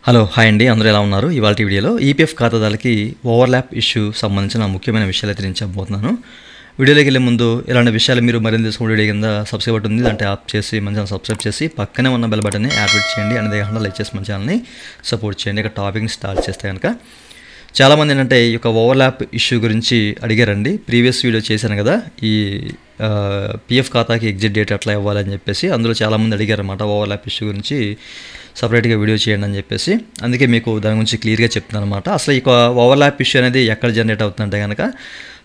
Hello hi అండి, అందరూ ఎలా ఉన్నారు? ఇవాళ వీడియోలో ఈపీఎఫ్ ఖాతాదారులకి ఓవర్లాప్ ఇష్యూ సంబంధించిన ముఖ్యమైన విషయాలు అయితే నేను చెప్పబోతున్నాను. వీడియోలోకి వెళ్ళే ముందు ఇలాంటి విషయాలు మీరు మరింత తెలుసుకునే వీడియో కింద సబ్స్క్రైబ్ బటన్ ఉంది, దాంట్లో యాప్ చేసి మన ఛానల్ సబ్స్క్రైబ్ చేసి పక్కనే ఉన్న బెల్ బటన్ని యాక్టివేట్ చేయండి. అనేది కాకుండా లైక్ చేసి మన ఛానల్ని సపోర్ట్ చేయండి. ఇక టాపిక్ని స్టార్ట్ చేస్తే కనుక చాలామంది ఏంటంటే ఈ యొక్క ఓవర్లాప్ ఇష్యూ గురించి అడిగారండి. ప్రీవియస్ వీడియో చేశాను కదా, ఈ పిఎఫ్ ఖాతాకి ఎగ్జిట్ డేట్ ఎట్లా ఇవ్వాలని చెప్పేసి అందులో చాలామంది అడిగారు అన్నమాట. ఓవర్లాప్ ఇష్యూ గురించి సపరేట్గా వీడియో చేయండి అని చెప్పేసి, అందుకే మీకు దాని గురించి క్లియర్గా చెప్తున్నాను అనమాట. అసలు ఈ ఓవర్లాప్ ఇష్యూ అనేది ఎక్కడ జనరేట్ అవుతుందంటే కనుక,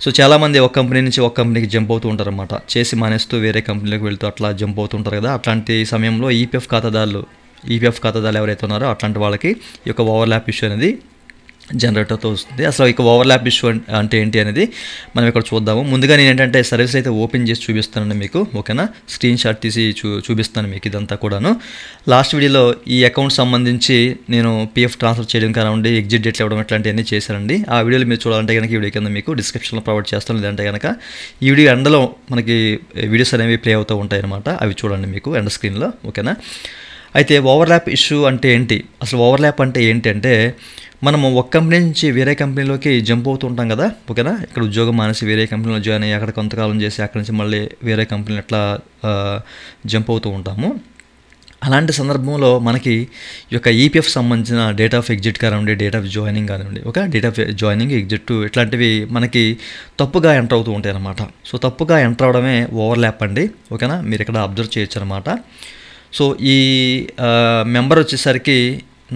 సో చాలామంది ఒక కంపెనీ నుంచి ఒక కంపెనీకి జంప్ అవుతూ ఉంటారు అనమాట. చేసి మానేస్తూ వేరే కంపెనీలోకి వెళ్తూ అట్లా జంప్ అవుతుంటారు కదా. అట్లాంటి సమయంలో ఈపీఎఫ్ ఖాతాదారులు ఎవరైతే ఉన్నారో అట్లాంటి వాళ్ళకి ఈ యొక్క ఓవర్లాప్ ఇష్యూ అనేది జనరేట్ అవుతూ వస్తుంది. అసలు ఇక ఓవర్లాప్ ఇష్యూ అంటే ఏంటి అనేది మనం ఇక్కడ చూద్దాము. ముందుగా నేను ఏంటంటే సర్వీస్ అయితే ఓపెన్ చేసి చూపిస్తానండి మీకు, ఓకేనా? స్క్రీన్ షాట్ తీసి చూపిస్తాను మీకు ఇదంతా కూడాను. లాస్ట్ వీడియోలో ఈ అకౌంట్ సంబంధించి నేను పిఎఫ్ ట్రాన్స్ఫర్ చేయడం కానివ్వండి, ఎగ్జిట్ డేట్లు ఇవ్వడం ఇట్లాంటివన్నీ చేశానండి. ఆ వీడియోలు మీరు చూడాలంటే కనుక ఈ వీడియో కింద మీకు డిస్క్రిప్షన్లో ప్రొవైడ్ చేస్తాను. లేదంటే కనుక ఈ వీడియో ఎండలో మనకి వీడియోస్ అనేవి ప్లే అవుతూ ఉంటాయి అనమాట. అవి చూడండి మీకు ఎండ స్క్రీన్లో, ఓకేనా? అయితే ఓవర్లాప్ ఇష్యూ అంటే ఏంటి, అసలు ఓవర్లాప్ అంటే ఏంటి అంటే, మనము ఒక కంపెనీ నుంచి వేరే కంపెనీలోకి జంప్ అవుతూ ఉంటాం కదా, ఓకేనా? ఇక్కడ ఉద్యోగం మానేసి వేరే కంపెనీలో జాయిన్ అయ్యి అక్కడ కొంతకాలం చేసి అక్కడి నుంచి మళ్ళీ వేరే కంపెనీలో ఎట్లా జంప్ అవుతూ ఉంటాము. అలాంటి సందర్భంలో మనకి ఈ యొక్క ఈపీఎఫ్ సంబంధించిన డేట్ ఆఫ్ ఎగ్జిట్ కానివ్వండి, డేట్ ఆఫ్ జాయినింగ్ కానివ్వండి, okay, date of joining, exit ఇట్లాంటివి మనకి తప్పుగా ఎంటర్ అవుతూ ఉంటాయి అన్నమాట. సో తప్పుగా ఎంటర్ అవడమే ఓవర్లాప్ అండి, ఓకేనా? మీరు ఇక్కడ అబ్జర్వ్ చేయొచ్చు అనమాట. సో ఈ మెంబర్ వచ్చేసరికి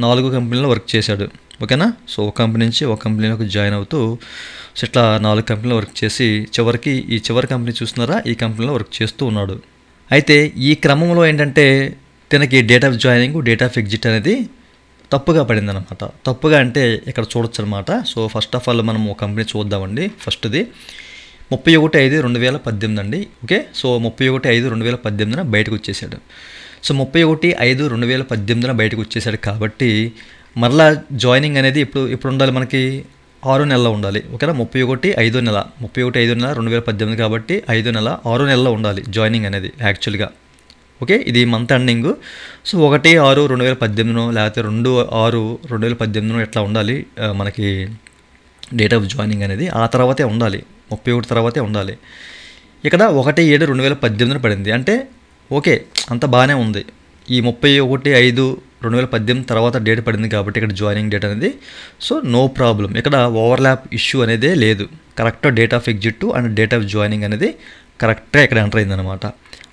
4 కంపెనీలో వర్క్ చేశాడు, ఓకేనా? సో ఒక కంపెనీ నుంచి ఒక కంపెనీలోకి జాయిన్ అవుతూ సో ఇట్లా 4 కంపెనీలో వర్క్ చేసి చివరికి ఈ చివరి కంపెనీ చూస్తున్నారా, ఈ కంపెనీలో వర్క్ చేస్తూ ఉన్నాడు. అయితే ఈ క్రమంలో ఏంటంటే తనకి date of joining, date of exit అనేది తప్పుగా పడింది అనమాట. తప్పుగా అంటే ఇక్కడ చూడొచ్చు అనమాట. సో ఫస్ట్ ఆఫ్ ఆల్ మనం ఒక కంపెనీ చూద్దామండి. ఫస్ట్ది 31/5/2018 అండి, ఓకే? సో 31/5/2018 బయటకు వచ్చేసాడు. సో 31/5/2018 బయటకు వచ్చేసాడు కాబట్టి మరలా జాయినింగ్ అనేది ఇప్పుడు ఉండాలి మనకి 6 నెలల్లో ఉండాలి, ఓకేనా? 31/5/2018 కాబట్టి 5 నెల 6 నెలల్లో ఉండాలి జాయినింగ్ అనేది యాక్చువల్గా, ఓకే? ఇది మంత్ ఎండింగ్. సో 1/6/2018 లేకపోతే 2/6/2018 ఎట్లా ఉండాలి మనకి డేట్ ఆఫ్ జాయినింగ్ అనేది. ఆ తర్వాతే ఉండాలి, 31 తర్వాతే ఉండాలి. ఇక్కడ 1/7/2018 పడింది అంటే ఓకే, అంత బాగానే ఉంది. ఈ 31/5/2018 తర్వాత డేట్ పడింది కాబట్టి ఇక్కడ జాయినింగ్ డేట్ అనేది, సో నో ప్రాబ్లం. ఇక్కడ ఓవర్లాప్ ఇష్యూ అనేదే లేదు. Correct date of exit and date of joining అనేది కరెక్ట్గా ఇక్కడ ఎంటర్ అయిందనమాట.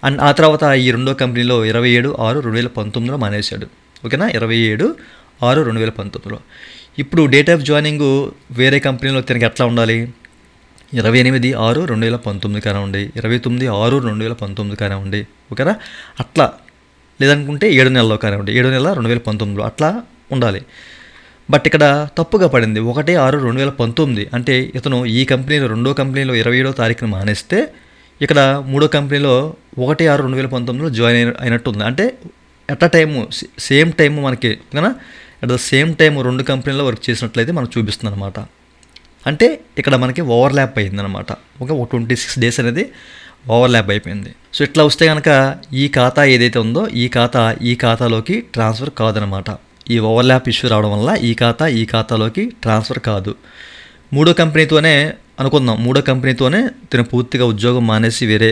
అండ్ ఆ తర్వాత ఈ రెండో కంపెనీలో 27/6/2019 మానేశాడు, ఓకేనా? 27/6/2019. ఇప్పుడు డేట్ ఆఫ్ జాయినింగ్ వేరే కంపెనీలో తినకి ఎట్లా ఉండాలి, 28/6/2019 కానివ్వండి, 29/6/2019 కానివ్వండి, ఓకేనా? అట్లా లేదనుకుంటే 7 నెలల్లో కానివ్వండి, 7 నెలల 2019 అట్లా ఉండాలి. బట్ ఇక్కడ తప్పుగా పడింది 1/6/2019. అంటే ఇతను ఈ కంపెనీలో రెండో కంపెనీలో 27వ తారీఖున మానేస్తే ఇక్కడ మూడో కంపెనీలో 1/6/2019 జాయిన్ అయినట్టుంది. అంటే at a time same time మనకి, ఓకేనా? అట్ ద సేమ్ టైము 2 కంపెనీలో వర్క్ చేసినట్లయితే మనకు చూపిస్తుంది అనమాట. అంటే ఇక్కడ మనకి ఓవర్లాప్ అయిందనమాట, ఓకే? 26 డేస్ అనేది ఓవర్లాప్ అయిపోయింది. సో ఇట్లా వస్తే కనుక ఈ ఖాతా ఏదైతే ఉందో ఈ ఖాతాలోకి ట్రాన్స్ఫర్ కాదనమాట. ఈ ఓవర్లాప్ ఇష్యూ రావడం వల్ల ఈ ఖాతాలోకి ట్రాన్స్ఫర్ కాదు. మూడో కంపెనీతోనే అనుకుందాం, మూడో కంపెనీతోనే తను పూర్తిగా ఉద్యోగం మానేసి వేరే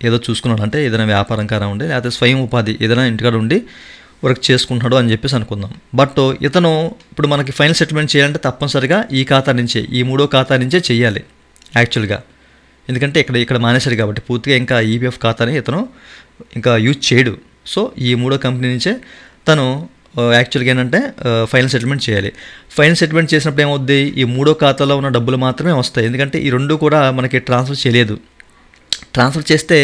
ఏదో చూసుకున్నాడు, అంటే ఏదైనా వ్యాపారం కానివ్వండి లేకపోతే స్వయం ఉపాధి ఏదైనా ఇంటికాడ ఉండి వర్క్ చేసుకుంటున్నాడు అని చెప్పేసి అనుకుందాం. బట్ ఇతను ఇప్పుడు మనకి ఫైనల్ సెటిల్మెంట్ చేయాలంటే తప్పనిసరిగా ఈ ఖాతా నుంచే, ఈ మూడో ఖాతా నుంచే చేయాలి యాక్చువల్గా. ఎందుకంటే ఇక్కడ మానేశాడు కాబట్టి పూర్తిగా ఇంకా ఈపీఎఫ్ ఖాతాని ఇతను ఇంకా యూజ్ చేయడు. సో ఈ మూడో కంపెనీ నుంచే తను యాక్చువల్గా ఏంటంటే ఫైనల్ సెటిల్మెంట్ చేయాలి. ఫైనల్ సెటిల్మెంట్ చేసినప్పుడు ఏమవుద్ది, ఈ మూడో ఖాతాలో ఉన్న డబ్బులు మాత్రమే వస్తాయి. ఎందుకంటే ఈ రెండు కూడా మనకి ట్రాన్స్ఫర్ చేయలేదు. ట్రాన్స్ఫర్ చేస్తే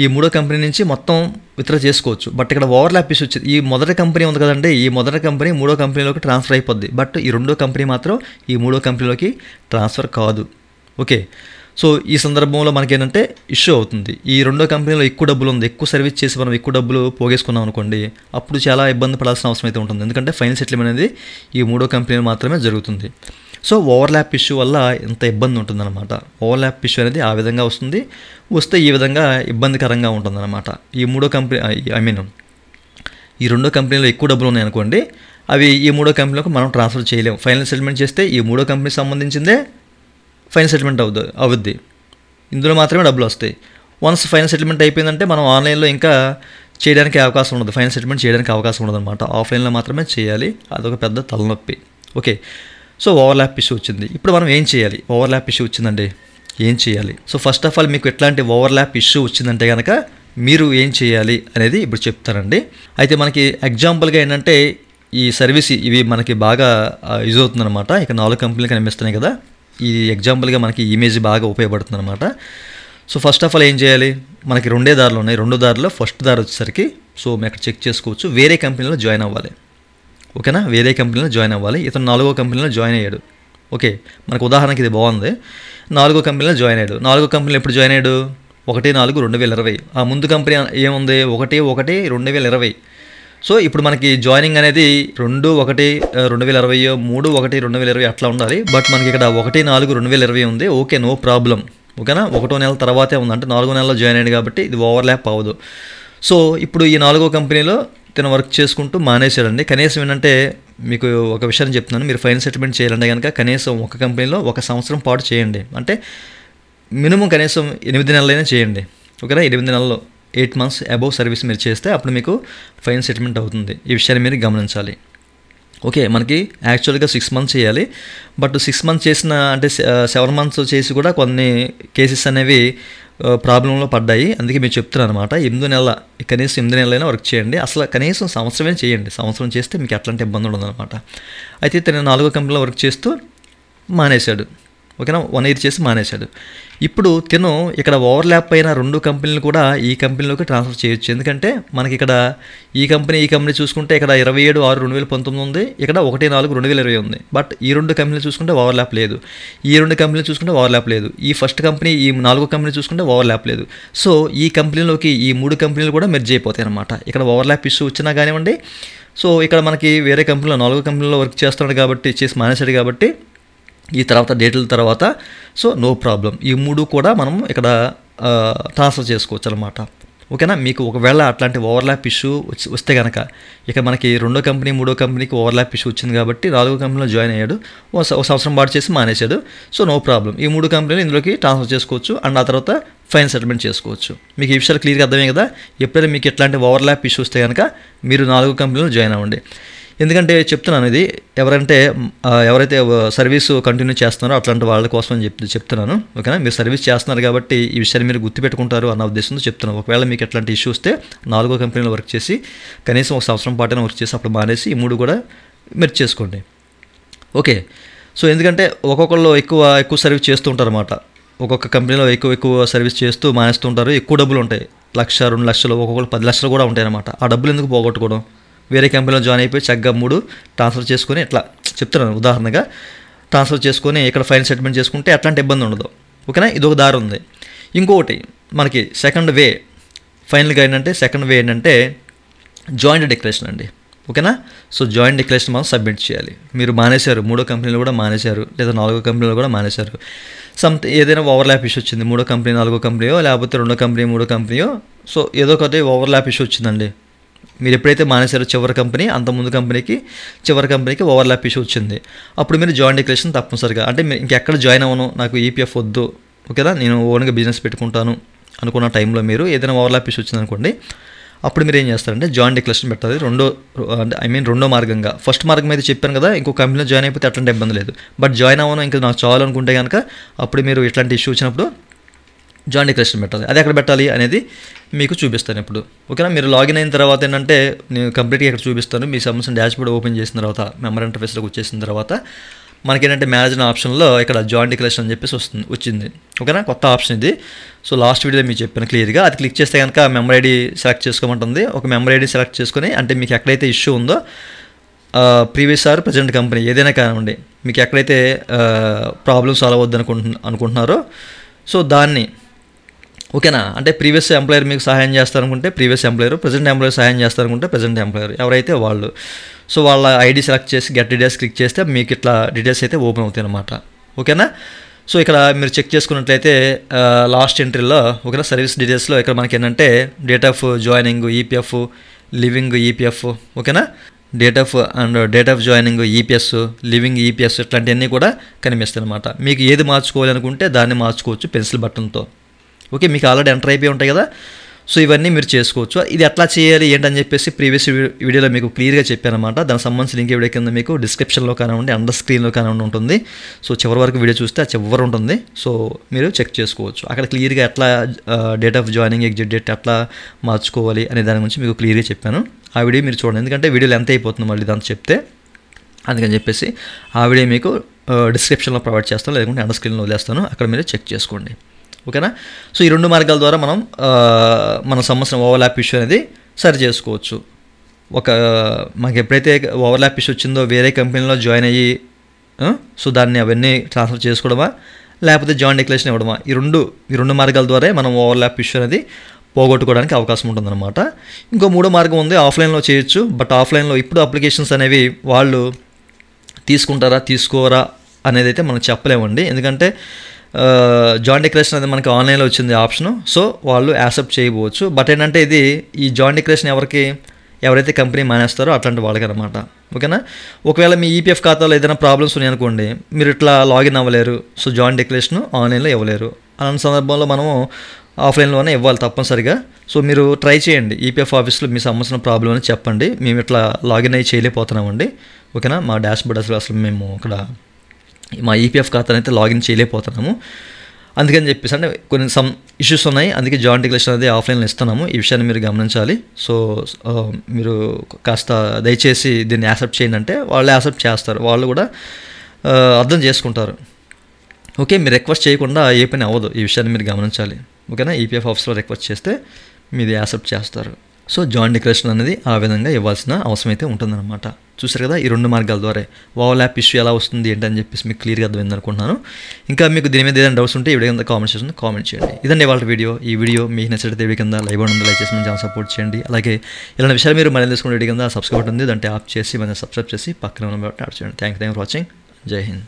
ఈ మూడో కంపెనీ నుంచి మొత్తం విత్డ్రా చేసుకోవచ్చు. బట్ ఇక్కడ ఓవర్లాప్ ఇష్యూ వచ్చింది. ఈ మొదటి కంపెనీ ఉంది కదండి, ఈ మొదటి కంపెనీ మూడో కంపెనీలోకి ట్రాన్స్ఫర్ అయిపోద్ది. బట్ ఈ రెండో కంపెనీ మాత్రం ఈ మూడో కంపెనీలోకి ట్రాన్స్ఫర్ కాదు, ఓకే? సో ఈ సందర్భంలో మనకేంటంటే ఇష్యూ అవుతుంది. ఈ రెండో కంపెనీలో ఎక్కువ డబ్బులు ఉంది, ఎక్కువ సర్వీస్ చేసి మనం ఎక్కువ డబ్బులు పోగేసుకున్నాం అనుకోండి, అప్పుడు చాలా ఇబ్బంది పడాల్సిన అవసరం అయితే ఉంటుంది. ఎందుకంటే ఫైనల్ సెటిల్మెంట్ అనేది ఈ మూడో కంపెనీలో మాత్రమే జరుగుతుంది. సో ఓవర్లాప్ ఇష్యూ వల్ల ఇంత ఇబ్బంది ఉంటుందన్నమాట. ఓవర్లాప్ ఇష్యూ అనేది ఆ విధంగా వస్తే ఈ విధంగా ఇబ్బందికరంగా ఉంటుందన్నమాట. ఈ మూడో కంపెనీ ఈ రెండో కంపెనీలో ఎక్కువ డబ్బులు ఉన్నాయనుకోండి, అవి ఈ మూడో కంపెనీలకు మనం ట్రాన్స్ఫర్ చేయలేము. ఫైనల్ సెటిల్మెంట్ చేస్తే ఈ మూడో కంపెనీకి సంబంధించిందే ఫైనల్ సెటిల్మెంట్ అవుద్ది. ఇందులో మాత్రమే డబ్బులు వస్తాయి. వన్స్ ఫైనల్ సెటిల్మెంట్ అయిపోయిందంటే మనం ఆన్లైన్లో ఇంకా చేయడానికి అవకాశం ఉండదు, ఫైనల్ సెటిల్మెంట్ చేయడానికి అవకాశం ఉండదు అనమాట. ఆఫ్లైన్లో మాత్రమే చేయాలి. అదొక పెద్ద తలనొప్పి. ఓకే, సో ఓవర్లాప్ ఇష్యూ వచ్చింది. ఇప్పుడు మనం ఏం చేయాలి? ఓవర్లాప్ ఇష్యూ వచ్చిందండి, ఏం చేయాలి? సో ఫస్ట్ ఆఫ్ ఆల్ మీకు ఎట్లాంటి ఓవర్లాప్ ఇష్యూ వచ్చిందంటే కనుక మీరు ఏం చేయాలి అనేది ఇప్పుడు చెప్తానండి. అయితే మనకి ఎగ్జాంపుల్గా ఏంటంటే ఈ సర్వీస్ ఇవి మనకి బాగా యూజ్ అవుతుందన్నమాట. ఇక 4 కంపెనీలు కనిపిస్తున్నాయి కదా, ఈ ఎగ్జాంపుల్గా మనకి ఇమేజ్ బాగా ఉపయోగపడుతుంది అనమాట. సో ఫస్ట్ ఆఫ్ ఆల్ ఏం చేయాలి? మనకి 2 దారులు ఉన్నాయి. 2 దారిలో ఫస్ట్ దారి వచ్చేసరికి సో మేము ఇక్కడ చెక్ చేసుకోవచ్చు, వేరే కంపెనీలో జాయిన్ అవ్వాలి. ఓకేనా, వేరే కంపెనీలో జాయిన్ అవ్వాలి. ఇతను 4వ కంపెనీలో జాయిన్ అయ్యాడు. ఓకే, మనకు ఉదాహరణకి ఇది బాగుంది. 4వ కంపెనీలో జాయిన్ అయ్యాడు. 4వ కంపెనీలో ఎప్పుడు జాయిన్ అయ్యాడు? 1/4/2020. ఆ ముందు కంపెనీ ఏముంది? 1/1/2020. సో ఇప్పుడు మనకి జాయినింగ్ అనేది 2/1/2020, 3/1/2020 అట్లా ఉండాలి. బట్ మనకి ఇక్కడ 1/4/2020 ఉంది. Okay, no problem. ఓకేనా, 1వ నెల తర్వాతే ఉంది, అంటే 4వ నెలలో జాయిన్ అయ్యాడు కాబట్టి ఇది ఓవర్లాప్ అవ్వదు. సో ఇప్పుడు ఈ 4వ కంపెనీలో తను వర్క్ చేసుకుంటూ మానేశాడండి. కనీసం ఏంటంటే మీకు ఒక విషయం చెప్తున్నాను, మీరు ఫైనల్ సెటిల్మెంట్ చేయాలంటే కనుక కనీసం ఒక కంపెనీలో 1 సంవత్సరం పాటు చేయండి. అంటే మినిమం కనీసం 8 నెలలైనా చేయండి. ఓకేనా, 8 నెలల్లో 8 months అబోవ్ సర్వీస్ మీరు చేస్తే అప్పుడు మీకు ఫైనల్ సెటిల్మెంట్ అవుతుంది. ఈ విషయాన్ని మీరు గమనించాలి. ఓకే, మనకి యాక్చువల్గా 6 months చేయాలి. బట్ 6 months చేసిన అంటే 7 months చేసి కూడా కొన్ని కేసెస్ అనేవి ప్రాబ్లంలో పడ్డాయి. అందుకే మీరు చెప్తున్నాను అనమాట, 8 నెలల కనీసం 8 నెలలైనా వర్క్ చేయండి. అసలు కనీసం సంవత్సరమే చేయండి. సంవత్సరం చేస్తే మీకు ఎట్లాంటి ఇబ్బంది ఉండదు అనమాట. అయితే తను 4వ కంపెనీలో వర్క్ చేస్తూ మానేశాడు. ఓకేనా, 1 year చేసి మానేశాడు. ఇప్పుడు తిను ఇక్కడ ఓవర్లాప్ అయిన 2 కంపెనీలు కూడా ఈ కంపెనీలోకి ట్రాన్స్ఫర్ చేయొచ్చు. ఎందుకంటే మనకి ఇక్కడ ఈ కంపెనీ చూసుకుంటే ఇక్కడ 27/6/2019 ఉంది, ఇక్కడ 1/4/2020 ఉంది. బట్ ఈ 2 కంపెనీలు చూసుకుంటే ఓవర్లాప్ లేదు. ఈ 2 కంపెనీలు చూసుకుంటే ఓవర్లాప్ లేదు. ఈ ఫస్ట్ కంపెనీ ఈ 4వ కంపెనీ చూసుకుంటే ఓవర్లాప్ లేదు. సో ఈ కంపెనీలోకి ఈ 3 కంపెనీలు కూడా మెర్జ్ అయిపోతాయి అనమాట. ఇక్కడ ఓవర్లాప్ ఇష్యూ వచ్చినా కానివ్వండి. సో ఇక్కడ మనకి వేరే కంపెనీలో 4వ కంపెనీలో వర్క్ చేస్తున్నాడు కాబట్టి, చేసి మానేశాడు కాబట్టి ఈ తర్వాత డేట్ల తర్వాత సో నో ప్రాబ్లం. ఈ 3 కూడా మనం ఇక్కడ ట్రాన్స్ఫర్ చేసుకోవచ్చు అనమాట. ఓకేనా, మీకు ఒకవేళ అట్లాంటి ఓవర్లాప్ ఇష్యూ వస్తే కనుక ఇక మనకి 2వ కంపెనీ 3వ కంపెనీకి ఓవర్లాప్ ఇష్యూ వచ్చింది కాబట్టి 4వ కంపెనీలో జాయిన్ అయ్యాడు, 1 సంవత్సరం పాటు చేసి మానేశాడు. సో నో ప్రాబ్లం, ఈ 3 కంపెనీలు ఇందులోకి ట్రాన్స్ఫర్ చేసుకోవచ్చు. అండ్ ఆ తర్వాత ఫైనల్ సెటిల్మెంట్ చేసుకోవచ్చు. మీకు ఈ విషయాలు క్లియర్గా అర్థమే కదా. ఎప్పుడైనా మీకు ఎట్లాంటి ఓవర్లాప్ ఇష్యూ వస్తే కనుక మీరు 4వ కంపెనీలో జాయిన్ అవ్వండి. ఎందుకంటే చెప్తున్నాను, ఇది ఎవరైతే సర్వీస్ కంటిన్యూ చేస్తున్నారో అట్లాంటి వాళ్ళ కోసం అని చెప్తున్నాను. ఓకేనా, మీరు సర్వీస్ చేస్తున్నారు కాబట్టి ఈ విషయాన్ని మీరు గుర్తుపెట్టుకుంటారు అన్న ఉద్దేశంతో చెప్తున్నాను. ఒకవేళ మీకు ఎట్లాంటి ఇష్యూ వస్తే 4వ కంపెనీలో వర్క్ చేసి కనీసం 1 సంవత్సరం పాటైనా వర్క్ చేసి అప్పుడు మానేసి ఈ 3 కూడా మెర్జ్ చేసుకోండి. ఓకే, సో ఎందుకంటే ఒక్కొక్కళ్ళు ఎక్కువ సర్వీస్ చేస్తూ ఉంటారు అన్నమాట. ఒక్కొక్క కంపెనీలో ఎక్కువ సర్వీస్ చేస్తూ మానేస్తూ ఉంటారు. ఎక్కువ డబ్బులు ఉంటాయి, 1,00,000 2 లక్షలు, ఒక్కొక్కరు 10 లక్షలు కూడా ఉంటాయి అన్నమాట. ఆ డబ్బులు ఎందుకు పోగొట్టుకోవడం? వేరే కంపెనీలో జాయిన్ అయిపోయి చక్కగా 3 ట్రాన్స్ఫర్ చేసుకొని ఇట్లా చెప్తున్నాను ఉదాహరణగా ట్రాన్స్ఫర్ చేసుకొని ఇక్కడ ఫైనల్ సెటిల్మెంట్ చేసుకుంటే అట్లాంటి ఇబ్బంది ఉండదు. ఓకేనా, ఇదొక దారి ఉంది. ఇంకొకటి మనకి సెకండ్ వే ఏంటంటే జాయింట్ డిక్లరేషన్ అండి. ఓకేనా, సో జాయింట్ డిక్లరేషన్ మనం సబ్మిట్ చేయాలి. మీరు మానేశారు, 3వ కంపెనీలో కూడా మానేశారు, లేదా 4వ కంపెనీలో కూడా మానేశారు. ఏదైనా ఓవర్లాప్ ఇష్యూ వచ్చింది, 3వ కంపెనీ 4వ కంపెనీయో లేకపోతే 2వ కంపెనీ 3వ కంపెనీయో, సో ఏదో ఒకటి ఓవర్లాప్ ఇష్యూ వచ్చిందండి. మీరు ఎప్పుడైతే మానేశారో చివరి కంపెనీ, అంత ముందు కంపెనీకి చివరి కంపెనీకి ఓవర్లాప్ ఇష్యూ వచ్చింది. అప్పుడు మీరు జాయింట్ డిక్లరేషన్ తప్పనిసరిగా, అంటే మీరు ఇంకెక్కడ జాయిన్ అవ్వను, నాకు ఈపీఎఫ్ వద్దు, ఓకేనా, నేను ఓన్గా బిజినెస్ పెట్టుకుంటాను అనుకున్న టైంలో మీరు ఏదైనా ఓవర్లాప్ ఇష్యూ వచ్చిందనుకోండి, అప్పుడు మీరు ఏం చేస్తారంటే జాయింట్ డిక్లరేషన్ పెట్టాలి. రెండో మార్గంగా. ఫస్ట్ మార్గం అయితే చెప్పాను కదా, ఇంకో కంపెనీలో జాయిన్ అయిపోతే అట్లాంటి ఇబ్బంది లేదు. బట్ జాయిన్ అవ్వను ఇంకా నాకు చాలు అనుకుంటే కనుక అప్పుడు మీరు ఇట్లాంటి ఇష్యూ వచ్చినప్పుడు జాయింట్ డిక్లరేషన్ పెట్టాలి. అది ఎక్కడ పెట్టాలి అనేది మీకు చూపిస్తాను ఇప్పుడు. ఓకేనా, మీరు లాగిన్ అయిన తర్వాత ఏంటంటే నేను కంప్లీట్గా ఇక్కడ చూపిస్తాను. మీ సంబంధించిన డాష్బోర్డ్ ఓపెన్ చేసిన తర్వాత మెంబర్ ఇంటర్ఫేస్లోకి వచ్చేసిన తర్వాత మనకేంటంటే మేనేజర్ ఆప్షన్లో ఇక్కడ జాయింట్ డిక్లరేషన్ అని చెప్పేసి వచ్చింది. ఓకేనా, కొత్త ఆప్షన్ ఇది. సో లాస్ట్ వీడియోలో మీకు చెప్పాను క్లియర్గా. అది క్లిక్ చేస్తే కనుక మెంబర్ ఐడి సెలెక్ట్ చేసుకోమంటుంది. ఒక మెంబర్ ఐడి సెలెక్ట్ చేసుకొని, అంటే మీకు ఎక్కడైతే ఇష్యూ ఉందో ప్రీవియస్ ఆర్ ప్రజెంట్ కంపెనీ ఏదైనా కానివ్వండి, మీకు ఎక్కడైతే ప్రాబ్లమ్ సాల్వ్ అవుద్ది అనుకుంటున్నారో సో దాన్ని, ఓకేనా, అంటే ప్రీవియస్ ఎంప్లాయర్ మీకు సహాయం చేస్తారనుకుంటే ప్రీవియస్ ఎంప్లాయర్, ప్రజెంట్ ఎంప్లాయర్ సహాయం చేస్తారనుకుంటే ప్రజెంట్ ఎంప్లాయర్, ఎవరైతే వాళ్ళు. సో వాళ్ళ ఐడి సెలెక్ట్ చేసి గెట్ డీటెయిల్స్ క్లిక్ చేస్తే మీకు ఇట్లా డీటెయిల్స్ అయితే ఓపెన్ అవుతాయి అన్నమాట. ఓకేనా, సో ఇక్కడ మీరు చెక్ చేసుకున్నట్లయితే లాస్ట్ ఎంట్రీలో ఓకేనా సర్వీస్ డీటెయిల్స్లో ఇక్కడ మనకి ఏంటంటే date of joining EPF, leaving EPF, ఓకేనా, date of joining, EPS, leaving EPS ఇట్లాంటివన్నీ కూడా కనిపిస్తాయి అనమాట. మీకు ఏది మార్చుకోవాలనుకుంటే దాన్ని మార్చుకోవచ్చు పెన్సిల్ బటన్తో. ఓకే, మీకు ఆల్రెడీ ఎంటర్ అయిపోయి ఉంటాయి కదా, సో ఇవన్నీ మీరు చేసుకోవచ్చు. ఇది ఎట్లా చేయాలి ఏంటని చెప్పేసి ప్రీవియస్ వీడియోలో మీకు క్లియర్గా చెప్పానమాట. దానికి సంబంధించి లింక్ వీడియో కింద మీకు డిస్క్రిప్షన్లో కానివ్వండి, అండర్ స్క్రీన్లో కానివ్వండి ఉంటుంది. సో చివరి వరకు వీడియో చూస్తే ఆ చివరి ఉంటుంది, సో మీరు చెక్ చేసుకోవచ్చు. అక్కడ క్లియర్గా ఎట్లా date of joining, exit date ఎట్లా మార్చుకోవాలి అనే దాని గురించి మీకు క్లియర్గా చెప్పాను. ఆ వీడియో మీరు చూడండి, ఎందుకంటే వీడియోలో ఎంత అయిపోతుంది మళ్ళీ దాంతో చెప్తే, అందుకని చెప్పేసి ఆ వీడియో మీకు డిస్క్రిప్షన్లో ప్రొవైడ్ చేస్తాను, లేకుంటే అండర్ స్క్రీన్లో వదిలేస్తాను, అక్కడ మీరు చెక్ చేసుకోండి. ఓకేనా. సో ఈ 2 మార్గాల ద్వారా మనం మన సంవత్సరం ఓవర్లాప్ ఇష్యూ అనేది సరి చేసుకోవచ్చు. మనకి ఎప్పుడైతే ఓవర్లాప్ ఇష్యూ వచ్చిందో వేరే కంపెనీలో జాయిన్ అయ్యి సో దాన్ని అవన్నీ ట్రాన్స్ఫర్ చేసుకోవడమా, లేకపోతే జాయిన్ డిక్లరేషన్ ఇవ్వడమా, ఈ రెండు మార్గాల ద్వారా మనం ఓవర్లాప్ ఇష్యూ అనేది పోగొట్టుకోవడానికి అవకాశం ఉంటుందన్నమాట. ఇంకో 3వ మార్గం ఉంది, ఆఫ్లైన్లో చేయొచ్చు. బట్ ఆఫ్లైన్లో ఇప్పుడు అప్లికేషన్స్ అనేవి వాళ్ళు తీసుకుంటారా తీసుకోరా అనేది అయితే మనం చెప్పలేమండి. ఎందుకంటే జాయిన్ డిక్లరేషన్ అనేది మనకి ఆన్లైన్లో వచ్చింది ఆప్షను, సో వాళ్ళు యాక్సెప్ట్ చేయవచ్చు. బట్ ఏంటంటే ఈ జాయిన్ డిక్లరేషన్ ఎవరైతే కంపెనీ మానేస్తారో అట్లాంటి వాళ్ళకి అనమాట. ఓకేనా. ఒకవేళ మీ ఈపీఎఫ్ ఖాతాలో ఏదైనా ప్రాబ్లమ్స్ ఉన్నాయనుకోండి, మీరు ఇట్లా లాగిన్ అవ్వలేరు, సో జాయిన్ డిక్లరేషన్ ఆన్లైన్లో ఇవ్వలేరు. అలాంటి సందర్భంలో మనము ఆఫ్లైన్లోనే ఇవ్వాలి తప్పనిసరిగా. సో మీరు ట్రై చేయండి, ఈపీఎఫ్ ఆఫీస్లో మీ సంబంధించిన ప్రాబ్లం అని చెప్పండి, మేము ఇట్లా లాగిన్ అయ్యి చేయలేకపోతున్నామండి. ఓకేనా, మా డాష్బోర్డ్ అసలు మేము ఇక్కడ మా ఈపీఎఫ్ ఖాతాని అయితే లాగిన్ చేయలేకపోతున్నాము, అందుకని చెప్పేసి అంటే కొన్ని ఇష్యూస్ ఉన్నాయి, అందుకే జాయిన్ డిక్లరేషన్ అనేది ఆఫ్లైన్లో ఇస్తున్నాము. ఈ విషయాన్ని మీరు గమనించాలి. సో మీరు కాస్త దయచేసి దీన్ని యాక్సెప్ట్ చేయండి అంటే వాళ్ళు యాక్సెప్ట్ చేస్తారు, వాళ్ళు కూడా అర్థం చేసుకుంటారు. ఓకే, మీరు రిక్వెస్ట్ చేయకుండా ఏ పని అవ్వదు, ఈ విషయాన్ని మీరు గమనించాలి. ఓకేనా, ఈపీఎఫ్ ఆఫీస్లో రిక్వెస్ట్ చేస్తే మీరు యాక్సెప్ట్ చేస్తారు. సో జాయిన్ డిక్లరేషన్ అనేది ఆ విధంగా ఇవ్వాల్సిన అవసరం అయితే ఉంటుందన్నమాట. చూసారు కదా, ఈ 2 మార్గాల ద్వారా ఓవర్లాప్ ఇష్యూ ఎలా వస్తుంది ఏంటని చెప్పేసి మీకు క్లియర్గా అర్థమైంది అనుకుంటున్నాను. ఇంకా మీకు దీని మీద ఏదైనా డౌట్స్ ఉంటే ఈ వీడియో కింద కామెంట్ చేసి కామెంట్ చేయండి. ఇదండి వాళ్ళ వీడియో. ఈ వీడియో మీకు నచ్చినట్లయితే వీడియో కింద లైక్ బటన్ ఉంది, లైక్ చేసి మన ఛానల్ సపోర్ట్ చేయండి. అలాగే ఇలాంటి విషయాలు మీరు మళ్ళీ తెలుసుకునే వీడియో కింద సబ్స్క్రైబ్ ఉంటుంది, దాంట్లో ఆప్ చేసి మన సబ్స్క్రైబ్ చేసి పక్కన ఉన్న బట్టి ఆడ్ చేయండి. Thank you for watching. జై హింద్.